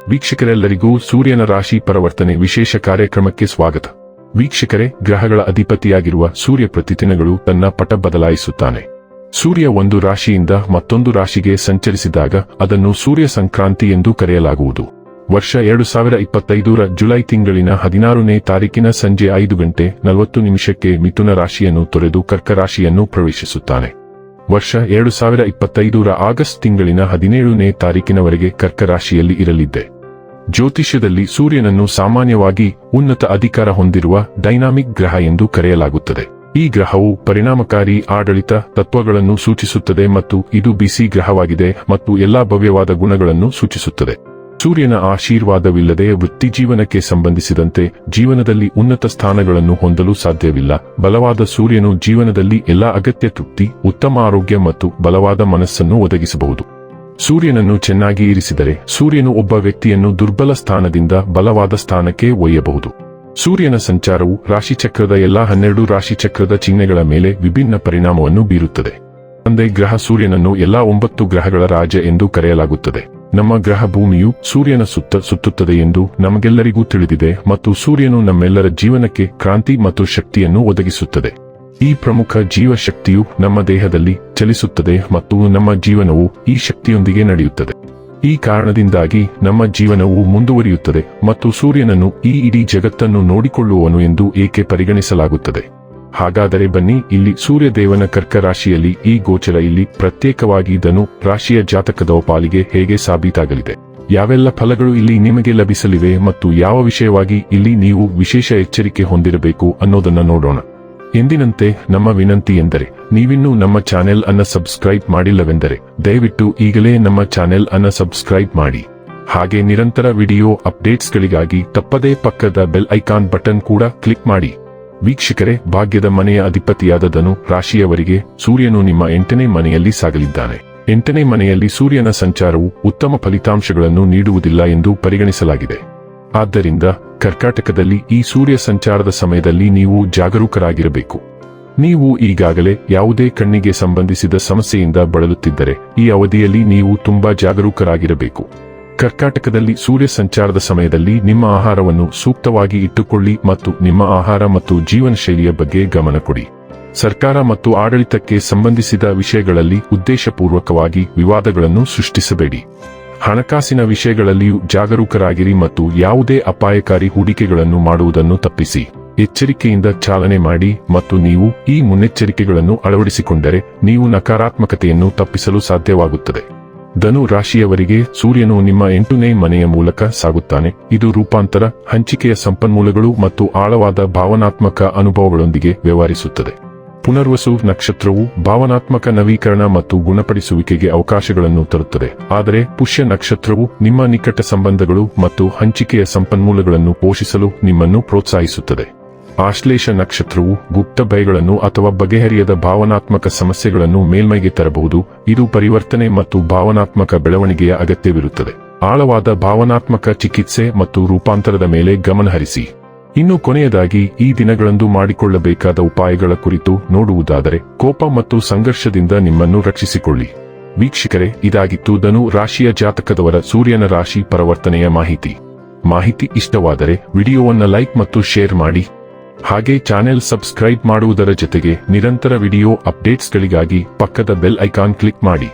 ವೀಕ್ಷಕರೆಲ್ಲರಿಗೂ ಸೂರ್ಯನ ರಾಶಿ ಪರಿವರ್ತನೆ ವಿಶೇಷ ಕಾರ್ಯಕ್ರಮಕ್ಕೆ ಸ್ವಾಗತ. ವೀಕ್ಷಕರೇ, ಗ್ರಹಗಳ ಅಧಿಪತಿಯಾಗಿರುವ ಸೂರ್ಯ ಪ್ರತಿದಿನಗಳು ತನ್ನ ಪಟ ಬದಲಾಯಿಸುತ್ತಾನೆ. ಸೂರ್ಯ ಒಂದು ರಾಶಿಯಿಂದ ಮತ್ತೊಂದು ರಾಶಿಗೆ ಸಂಚರಿಸಿದಾಗ ಅದನ್ನು ಸೂರ್ಯ ಸಂಕ್ರಾಂತಿ ಎಂದು ಕರೆಯಲಾಗುವುದು. ವರ್ಷ 2025ರ ಜುಲೈ ತಿಂಗಳಿನ 16ನೇ ತಾರೀಕಿನ ಸಂಜೆ 5:40 ಮಿಥುನ ರಾಶಿಯನ್ನು ತೊರೆದು ಕರ್ಕ ರಾಶಿಯನ್ನು ಪ್ರವೇಶಿಸುತ್ತಾನೆ. ವರ್ಷ 2025ರ ಆಗಸ್ಟ್ ತಿಂಗಳಿನ 17ನೇ ತಾರೀಕಿನವರೆಗೆ ಕರ್ಕ ರಾಶಿಯಲ್ಲಿ ಇರಲಿದೆ. ಜ್ಯೋತಿಷ್ಯದಲ್ಲಿ ಸೂರ್ಯನನ್ನು ಸಾಮಾನ್ಯವಾಗಿ ಉನ್ನತ ಅಧಿಕಾರ ಹೊಂದಿರುವ ಡೈನಾಮಿಕ್ ಗ್ರಹ ಎಂದು ಕರೆಯಲಾಗುತ್ತದೆ. ಈ ಗ್ರಹವು ಪರಿಣಾಮಕಾರಿ ಆಡಳಿತ ತತ್ವಗಳನ್ನು ಸೂಚಿಸುತ್ತದೆ ಮತ್ತು ಇದು ಬಿಸಿ ಗ್ರಹವಾಗಿದೆ ಮತ್ತು ಎಲ್ಲಾ ಭವ್ಯವಾದ ಗುಣಗಳನ್ನು ಸೂಚಿಸುತ್ತದೆ. ಸೂರ್ಯನ ಆಶೀರ್ವಾದವಿಲ್ಲದೆ ವೃತ್ತಿಜೀವನಕ್ಕೆ ಸಂಬಂಧಿಸಿದಂತೆ ಜೀವನದಲ್ಲಿ ಉನ್ನತ ಸ್ಥಾನಗಳನ್ನು ಹೊಂದಲು ಸಾಧ್ಯವಿಲ್ಲ. ಬಲವಾದ ಸೂರ್ಯನು ಜೀವನದಲ್ಲಿ ಎಲ್ಲಾ ಅಗತ್ಯ ತೃಪ್ತಿ, ಉತ್ತಮ ಆರೋಗ್ಯ ಮತ್ತು ಬಲವಾದ ಮನಸ್ಸನ್ನು ಒದಗಿಸಬಹುದು. ಸೂರ್ಯನನ್ನು ಚೆನ್ನಾಗಿ ಇರಿಸಿದರೆ ಸೂರ್ಯನು ಒಬ್ಬ ವ್ಯಕ್ತಿಯನ್ನು ದುರ್ಬಲ ಸ್ಥಾನದಿಂದ ಬಲವಾದ ಸ್ಥಾನಕ್ಕೆ ಒಯ್ಯಬಹುದು. ಸೂರ್ಯನ ಸಂಚಾರವು ರಾಶಿಚಕ್ರದ ಎಲ್ಲಾ 12 ರಾಶಿಚಕ್ರದ ಚಿಹ್ನೆಗಳ ಮೇಲೆ ವಿಭಿನ್ನ ಪರಿಣಾಮವನ್ನು ಬೀರುತ್ತದೆ. ಒಂದೇ ಗ್ರಹ ಸೂರ್ಯನನ್ನು ಎಲ್ಲಾ 9 ಗ್ರಹಗಳ ರಾಜ ಎಂದು ಕರೆಯಲಾಗುತ್ತದೆ. ನಮ್ಮ ಗ್ರಹ ಭೂಮಿಯು ಸೂರ್ಯನ ಸುತ್ತ ಸುತ್ತುತ್ತದೆ ಎಂದು ನಮಗೆಲ್ಲರಿಗೂ ತಿಳಿದಿದೆ ಮತ್ತು ಸೂರ್ಯನು ನಮ್ಮೆಲ್ಲರ ಜೀವನಕ್ಕೆ ಕ್ರಾಂತಿ ಮತ್ತು ಶಕ್ತಿಯನ್ನು ಒದಗಿಸುತ್ತದೆ. ಈ ಪ್ರಮುಖ ಜೀವಶಕ್ತಿಯು ನಮ್ಮ ದೇಹದಲ್ಲಿ ಚಲಿಸುತ್ತದೆ ಮತ್ತು ನಮ್ಮ ಜೀವನವು ಈ ಶಕ್ತಿಯೊಂದಿಗೆ ನಡೆಯುತ್ತದೆ. ಈ ಕಾರಣದಿಂದಾಗಿ ನಮ್ಮ ಜೀವನವು ಮುಂದುವರಿಯುತ್ತದೆ ಮತ್ತು ಸೂರ್ಯನನ್ನು ಈ ಇಡೀ ಜಗತ್ತನ್ನು ನೋಡಿಕೊಳ್ಳುವವನು ಎಂದು ಏಕೆ ಪರಿಗಣಿಸಲಾಗುತ್ತದೆ. ಹಾಗಾದರೆ ಬನ್ನಿ, ಇಲ್ಲಿ ಸೂರ್ಯದೇವನ ಕರ್ಕ ರಾಶಿಯಲ್ಲಿ ಈ ಗೋಚರ ಇಲ್ಲಿ ಪ್ರತ್ಯೇಕವಾಗಿ ಧನು ರಾಶಿಯ ಜಾತಕದ ಪಾಲಿಗೆ ಹೇಗೆ ಸಾಬೀತಾಗಲಿದೆ, ಯಾವೆಲ್ಲ ಫಲಗಳು ಇಲ್ಲಿ ನಿಮಗೆ ಲಭಿಸಲಿವೆ ಮತ್ತು ಯಾವ ವಿಷಯವಾಗಿ ಇಲ್ಲಿ ನೀವು ವಿಶೇಷ ಎಚ್ಚರಿಕೆ ಹೊಂದಿರಬೇಕು ಅನ್ನೋದನ್ನ ನೋಡೋಣ. ಎಂದಿನಂತೆ ನಮ್ಮ ವಿನಂತಿ ಎಂದರೆ, ನೀವಿನ್ನೂ ನಮ್ಮ ಚಾನೆಲ್ ಅನ್ನ ಸಬ್ಸ್ಕ್ರೈಬ್ ಮಾಡಿಲ್ಲವೆಂದರೆ ದಯವಿಟ್ಟು ಈಗಲೇ ನಮ್ಮ ಚಾನೆಲ್ ಅನ್ನ ಸಬ್ಸ್ಕ್ರೈಬ್ ಮಾಡಿ. ಹಾಗೆ ನಿರಂತರ ವಿಡಿಯೋ ಅಪ್ಡೇಟ್ಸ್ಗಳಿಗಾಗಿ ತಪ್ಪದೇ ಪಕ್ಕದ ಬೆಲ್ ಐಕಾನ್ ಬಟನ್ ಕೂಡ ಕ್ಲಿಕ್ ಮಾಡಿ. ವೀಕ್ಷಕರೇ, ಭಾಗ್ಯದ ಮನೆಯ ಅಧಿಪತಿಯಾದ ಧನು ರಾಶಿಯವರಿಗೆ ಸೂರ್ಯನು ನಿಮ್ಮ 8ನೇ ಮನೆಯಲ್ಲಿ ಸಾಗಲಿದ್ದಾನೆ. 8ನೇ ಮನೆಯಲ್ಲಿ ಸೂರ್ಯನ ಸಂಚಾರವು ಉತ್ತಮ ಫಲಿತಾಂಶಗಳನ್ನು ನೀಡುವುದಿಲ್ಲ ಎಂದು ಪರಿಗಣಿಸಲಾಗಿದೆ. ಆದ್ದರಿಂದ ಕರ್ಕಾಟಕದಲ್ಲಿ ಈ ಸೂರ್ಯ ಸಂಚಾರದ ಸಮಯದಲ್ಲಿ ನೀವು ಜಾಗರೂಕರಾಗಿರಬೇಕು. ನೀವು ಈಗಾಗಲೇ ಯಾವುದೇ ಕಣ್ಣಿಗೆ ಸಂಬಂಧಿಸಿದ ಸಮಸ್ಯೆಯಿಂದ ಬಳಲುತ್ತಿದ್ದರೆ ಈ ಅವಧಿಯಲ್ಲಿ ನೀವು ತುಂಬಾ ಜಾಗರೂಕರಾಗಿರಬೇಕು. ಕರ್ಕಾಟಕದಲ್ಲಿ ಸೂರ್ಯ ಸಂಚಾರದ ಸಮಯದಲ್ಲಿ ನಿಮ್ಮ ಆಹಾರವನ್ನು ಸೂಕ್ತವಾಗಿ ಇಟ್ಟುಕೊಳ್ಳಿ ಮತ್ತು ನಿಮ್ಮ ಆಹಾರ ಮತ್ತು ಜೀವನ ಶೈಲಿಯ ಬಗ್ಗೆ ಗಮನ ಕೊಡಿ. ಸರ್ಕಾರ ಮತ್ತು ಆಡಳಿತಕ್ಕೆ ಸಂಬಂಧಿಸಿದ ವಿಷಯಗಳಲ್ಲಿ ಉದ್ದೇಶಪೂರ್ವಕವಾಗಿ ವಿವಾದಗಳನ್ನು ಸೃಷ್ಟಿಸಬೇಡಿ. ಹಣಕಾಸಿನ ವಿಷಯಗಳಲ್ಲಿಯೂ ಜಾಗರೂಕರಾಗಿರಿ ಮತ್ತು ಯಾವುದೇ ಅಪಾಯಕಾರಿ ಹೂಡಿಕೆಗಳನ್ನು ಮಾಡುವುದನ್ನು ತಪ್ಪಿಸಿ. ಎಚ್ಚರಿಕೆಯಿಂದ ಚಾಲನೆ ಮಾಡಿ ಮತ್ತು ನೀವು ಈ ಮುನ್ನೆಚ್ಚರಿಕೆಗಳನ್ನು ಅಳವಡಿಸಿಕೊಂಡರೆ ನೀವು ನಕಾರಾತ್ಮಕತೆಯನ್ನು ತಪ್ಪಿಸಲು ಸಾಧ್ಯವಾಗುತ್ತದೆ. ಧನು ರಾಶಿಯವರಿಗೆ ಸೂರ್ಯನು ನಿಮ್ಮ 8ನೇ ಮನೆಯ ಮೂಲಕ ಸಾಗುತ್ತಾನೆ. ಇದು ರೂಪಾಂತರ, ಹಂಚಿಕೆಯ ಸಂಪನ್ಮೂಲಗಳು ಮತ್ತು ಆಳವಾದ ಭಾವನಾತ್ಮಕ ಅನುಭವಗಳೊಂದಿಗೆ ವ್ಯವಹರಿಸುತ್ತದೆ. ಪುನರ್ವಸು ನಕ್ಷತ್ರವು ಭಾವನಾತ್ಮಕ ನವೀಕರಣ ಮತ್ತು ಗುಣಪಡಿಸುವಿಕೆಗೆ ಅವಕಾಶಗಳನ್ನು ತರುತ್ತದೆ, ಆದರೆ ಪುಷ್ಯ ನಕ್ಷತ್ರವು ನಿಮ್ಮ ನಿಕಟ ಸಂಬಂಧಗಳು ಮತ್ತು ಹಂಚಿಕೆಯ ಸಂಪನ್ಮೂಲಗಳನ್ನು ಪೋಷಿಸಲು ನಿಮ್ಮನ್ನು ಪ್ರೋತ್ಸಾಹಿಸುತ್ತದೆ. ಆಶ್ಲೇಷ ನಕ್ಷತ್ರವು ಗುಪ್ತ ಭಯಗಳನ್ನು ಅಥವಾ ಬಗೆಹರಿಯದ ಭಾವನಾತ್ಮಕ ಸಮಸ್ಯೆಗಳನ್ನು ಮೇಲ್ಮೈಗೆ ತರಬಹುದು. ಇದು ಪರಿವರ್ತನೆ ಮತ್ತು ಭಾವನಾತ್ಮಕ ಬೆಳವಣಿಗೆಯ ಅಗತ್ಯವಿರುತ್ತದೆ. ಆಳವಾದ ಭಾವನಾತ್ಮಕ ಚಿಕಿತ್ಸೆ ಮತ್ತು ರೂಪಾಂತರದ ಮೇಲೆ ಗಮನಹರಿಸಿ. ಇನ್ನು ಕೊನೆಯದಾಗಿ ಈ ದಿನಗಳಂದು ಮಾಡಿಕೊಳ್ಳಬೇಕಾದ ಉಪಾಯಗಳ ಕುರಿತು ನೋಡುವುದಾದರೆ, ಕೋಪ ಮತ್ತು ಸಂಘರ್ಷದಿಂದ ನಿಮ್ಮನ್ನು ರಕ್ಷಿಸಿಕೊಳ್ಳಿ. ವೀಕ್ಷಕರೇ, ಇದಾಗಿತ್ತು ಧನು ರಾಶಿಯ ಜಾತಕದವರ ಸೂರ್ಯನ ರಾಶಿ ಪರಿವರ್ತನೆಯ ಮಾಹಿತಿ ಇಷ್ಟವಾದರೆ ವಿಡಿಯೋವನ್ನು ಲೈಕ್ ಮತ್ತು ಶೇರ್ ಮಾಡಿ. ಹಾಗೆ ಚಾನೆಲ್ ಸಬ್ಸ್ಕ್ರೈಬ್ ಮಾಡುವುದರ ಜೊತೆಗೆ ನಿರಂತರ ವಿಡಿಯೋ ಅಪ್ಡೇಟ್ಸ್ಗಳಿಗಾಗಿ ಪಕ್ಕದ ಬೆಲ್ ಐಕಾನ್ ಕ್ಲಿಕ್ ಮಾಡಿ.